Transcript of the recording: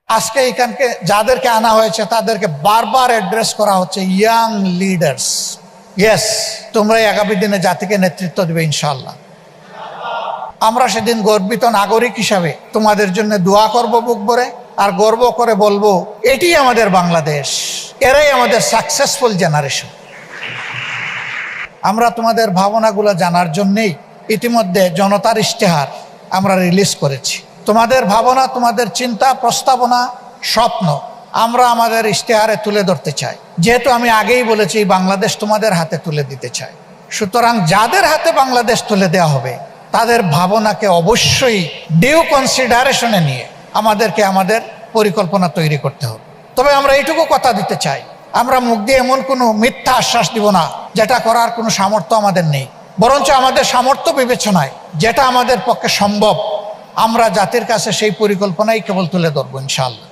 আজকে এখানকে যাদেরকে আনা হয়েছে তাদেরকে বারবার অ্যাড্রেস করা হচ্ছে ইয়াং লিডার্স। ইয়েস, তোমরাই আগামী দিনে জাতিকে নেতৃত্ব দেবে ইনশাআল্লাহ। আমরা সেদিন গর্বিত নাগরিক হিসাবে তোমাদের জন্য দোয়া করব বুক ভরে, আর গর্ব করে বলবো এটি আমাদের বাংলাদেশ, এরাই আমাদের সাকসেসফুল জেনারেশন। আমরা তোমাদের ভাবনাগুলো জানার জন্যেই ইতিমধ্যে জনতার ইশতেহার আমরা রিলিজ করেছি। তোমাদের ভাবনা, তোমাদের চিন্তা, প্রস্তাবনা, স্বপ্ন আমরা আমাদের ইশতেহারে তুলে ধরতে চাই। যেহেতু আমি আগেই বলেছি বাংলাদেশ তোমাদের হাতে তুলে দিতে চাই, সুতরাং যাদের হাতে বাংলাদেশ তুলে দেওয়া হবে তাদের ভাবনাকে অবশ্যই ডিউ কনসিডারেশনে নিয়ে আমাদেরকে আমাদের পরিকল্পনা তৈরি করতে হবে। তবে আমরা এইটুকু কথা দিতে চাই, আমরা মুখ দিয়ে এমন কোনো মিথ্যা আশ্বাস দিব না যেটা করার কোনো সামর্থ্য আমাদের নেই, বরঞ্চ আমাদের সামর্থ্য বিবেচনায় যেটা আমাদের পক্ষে সম্ভব আমরা জাতির কাছে সেই পরিকল্পনাই কেবল তুলে ধরবো ইনশাআল্লাহ।